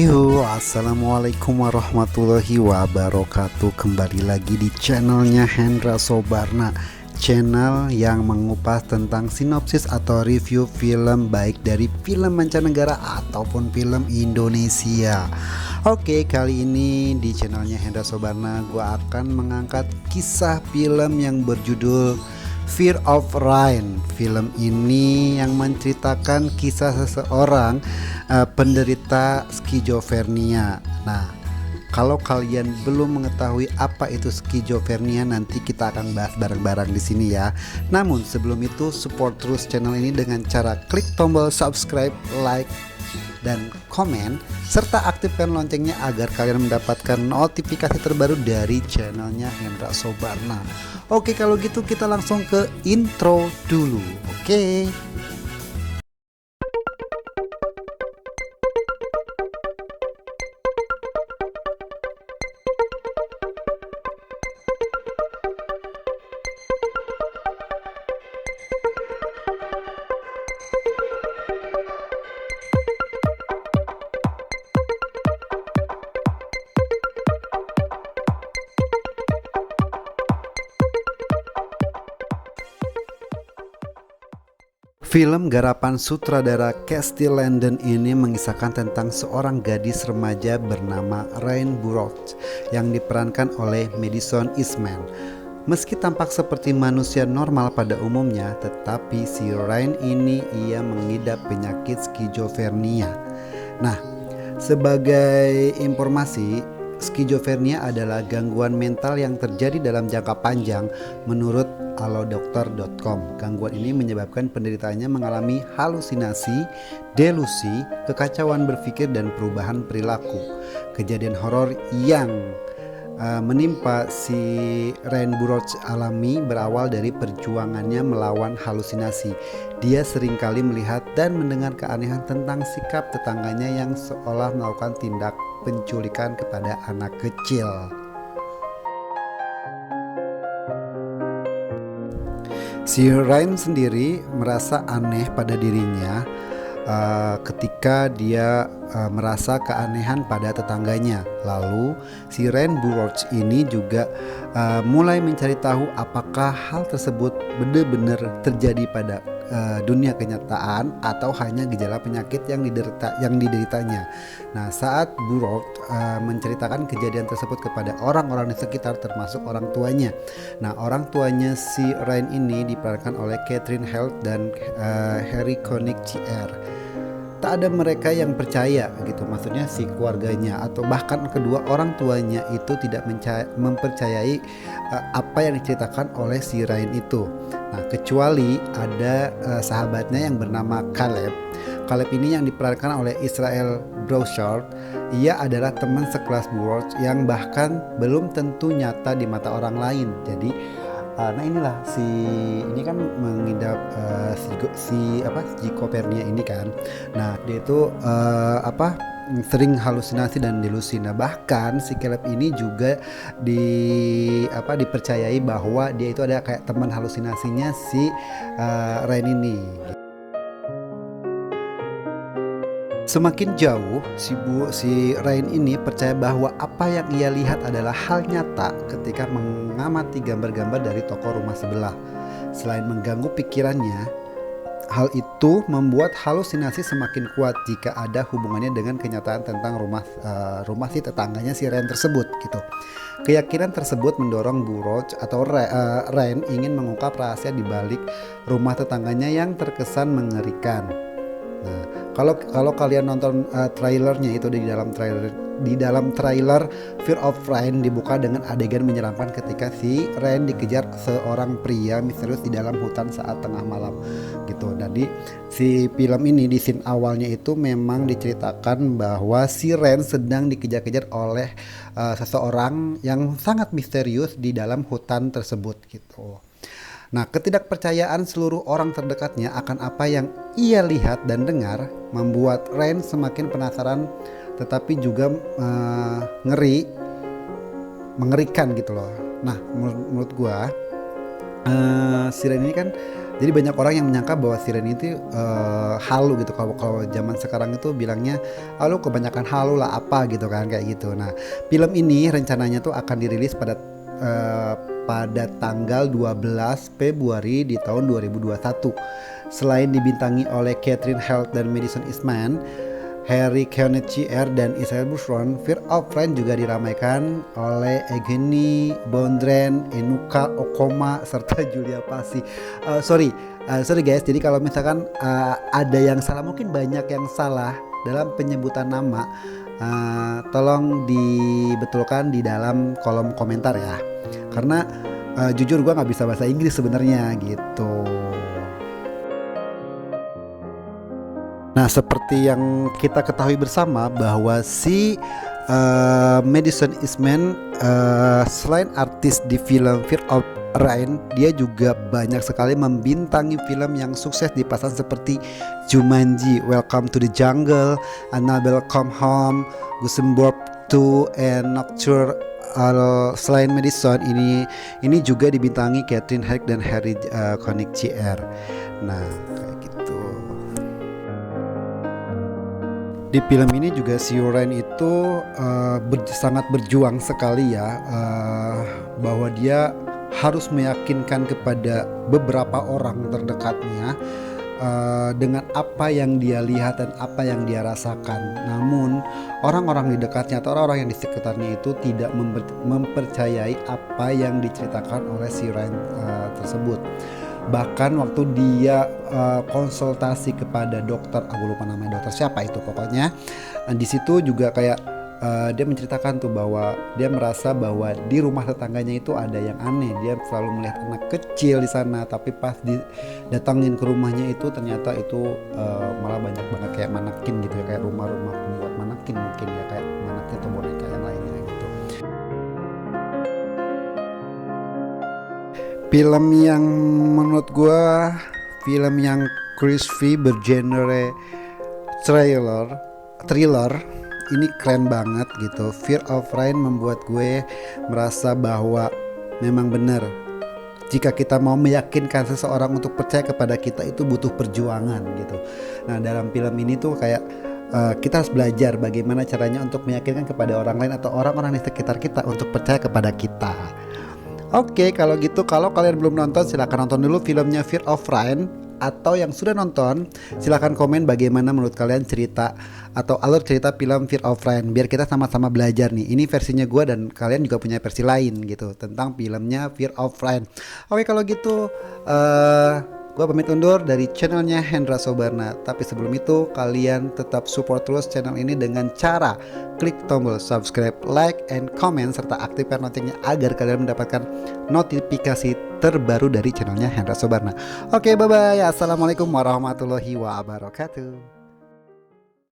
Yo, assalamualaikum warahmatullahi wabarakatuh. Kembali lagi di channelnya Hendra Sobarna, channel yang mengupas tentang sinopsis atau review film, baik dari film mancanegara ataupun film Indonesia. Oke, kali ini di channelnya Hendra Sobarna gue akan mengangkat kisah film yang berjudul Fear of Rain. Film ini yang menceritakan kisah seseorang penderita skizofrenia. Nah, kalau kalian belum mengetahui apa itu skizofrenia, nanti kita akan bahas bareng-bareng di sini ya. Namun sebelum itu, support terus channel ini dengan cara klik tombol subscribe, like, dan komen, serta aktifkan loncengnya agar kalian mendapatkan notifikasi terbaru dari channelnya Hendra Sobarna. Oke, kalau gitu kita langsung ke intro dulu. Oke. Film garapan sutradara Casey Landon ini mengisahkan tentang seorang gadis remaja bernama Rain Burrows yang diperankan oleh Madison Eastman. Meski tampak seperti manusia normal pada umumnya, tetapi si Rain ini ia mengidap penyakit skizofrenia. Nah, sebagai informasi, skizofrenia adalah gangguan mental yang terjadi dalam jangka panjang menurut alodokter.com. Gangguan ini menyebabkan penderitaannya mengalami halusinasi, delusi, kekacauan berpikir, dan perubahan perilaku. Kejadian horor yang menimpa si Rain Burrows alami berawal dari perjuangannya melawan halusinasi. Dia seringkali melihat dan mendengar keanehan tentang sikap tetangganya yang seolah melakukan tindak penculikan kepada anak kecil. Si Rain sendiri merasa aneh pada dirinya ketika dia merasa keanehan pada tetangganya. Lalu si Rain Burrows ini juga mulai mencari tahu apakah hal tersebut benar-benar terjadi pada dunia kenyataan atau hanya gejala penyakit yang dideritanya. Nah, saat Burrows menceritakan kejadian tersebut kepada orang-orang di sekitar, termasuk orang tuanya. Nah, orang tuanya si Rain ini diperankan oleh Catherine Held dan Harry Connick Jr. Tak ada mereka yang percaya gitu, maksudnya si keluarganya atau bahkan kedua orang tuanya itu tidak mempercayai apa yang diceritakan oleh si Rain itu. Nah, kecuali ada sahabatnya yang bernama Caleb. Caleb ini yang diperankan oleh Israel Broussard. Ia adalah teman sekelas Burrows yang bahkan belum tentu nyata di mata orang lain. Jadi nah inilah ini kan mengidap skizofrenia ini kan. Nah, dia itu sering halusinasi dan delusi. Nah, bahkan si Caleb ini juga dipercayai bahwa dia itu ada kayak teman halusinasinya si Rain ini. Semakin jauh, si Rain ini percaya bahwa apa yang ia lihat adalah hal nyata ketika mengamati gambar-gambar dari toko rumah sebelah. Selain mengganggu pikirannya, hal itu membuat halusinasi semakin kuat jika ada hubungannya dengan kenyataan tentang rumah si tetangganya si Rain tersebut gitu. Keyakinan tersebut mendorong Burrows atau Rain ingin mengungkap rahasia di balik rumah tetangganya yang terkesan mengerikan. Nah, kalau kalian nonton trailernya itu di dalam trailer Fear of Rain dibuka dengan adegan menyeramkan ketika si Rain dikejar seorang pria misterius di dalam hutan saat tengah malam gitu. Jadi si film ini di scene awalnya itu memang diceritakan bahwa si Rain sedang dikejar-kejar oleh seseorang yang sangat misterius di dalam hutan tersebut gitu. Nah, ketidakpercayaan seluruh orang terdekatnya akan apa yang ia lihat dan dengar membuat Rain semakin penasaran, tetapi juga mengerikan gitu loh. Nah, menurut gua si Rain ini kan Jadi banyak orang yang menyangka bahwa siren itu halu gitu. Kalau zaman sekarang itu bilangnya, "Ah, kebanyakan halu lah apa," gitu kan, kayak gitu. Nah, film ini rencananya tuh akan dirilis eh, pada tanggal 12 Februari di tahun 2021. Selain dibintangi oleh Catherine Held dan Madison Eastman, Harry Connick Jr. dan Isabelle Bushron, Fear of Rain juga diramaikan oleh Eugenie Bondren, Enuka Okoma, serta Julia Pasi. Sorry guys, jadi kalau misalkan ada yang salah, mungkin banyak yang salah dalam penyebutan nama, tolong dibetulkan di dalam kolom komentar ya. Karena jujur gue nggak bisa bahasa Inggris sebenarnya gitu. Nah, seperti yang kita ketahui bersama bahwa si Madison Eastman selain artis di film Fear of Rain, dia juga banyak sekali membintangi film yang sukses di pasaran seperti Jumanji, Welcome to the Jungle, Annabelle Come Home, Gusenberg 2, and Nocturne. Selain Madison, ini juga dibintangi Catherine Hegg dan Harry Connick Jr. Nah, kayak gitu. Di film ini juga si Rain itu sangat berjuang sekali ya, bahwa dia harus meyakinkan kepada beberapa orang terdekatnya dengan apa yang dia lihat dan apa yang dia rasakan. Namun orang-orang di dekatnya atau orang-orang yang di sekitarnya itu tidak mempercayai apa yang diceritakan oleh si Rain tersebut. Bahkan waktu dia konsultasi kepada dokter, aku lupa namanya dokter siapa itu pokoknya, di situ juga kayak dia menceritakan tuh bahwa dia merasa bahwa di rumah tetangganya itu ada yang aneh. Dia selalu melihat anak kecil di sana, tapi pas didatangin ke rumahnya itu ternyata itu malah banyak banget kayak manekin gitu ya, kayak rumah-rumah buat manekin mungkin ya, kayak manekin atau boneka yang lainnya gitu. Film yang menurut gue film yang crispy bergenre thriller ini keren banget gitu. Fear of Rain membuat gue merasa bahwa memang benar, jika kita mau meyakinkan seseorang untuk percaya kepada kita itu butuh perjuangan gitu. Nah, dalam film ini tuh kayak kita harus belajar bagaimana caranya untuk meyakinkan kepada orang lain atau orang-orang di sekitar kita untuk percaya kepada kita. Oke, kalau gitu, kalau kalian belum nonton silahkan nonton dulu filmnya Fear of Rain. Atau yang sudah nonton, silahkan komen bagaimana menurut kalian cerita atau alur cerita film Fear of Rain, biar kita sama-sama belajar nih. Ini versinya gue dan kalian juga punya versi lain gitu tentang filmnya Fear of Rain. Oke, kalau gitu gue pamit undur dari channelnya Hendra Sobarna. Tapi sebelum itu, kalian tetap support terus channel ini dengan cara klik tombol subscribe, like, and comment, serta aktifkan loncengnya agar kalian mendapatkan notifikasi terbaru dari channelnya Hendra Sobarna. Oke, bye-bye. Assalamualaikum warahmatullahi wabarakatuh.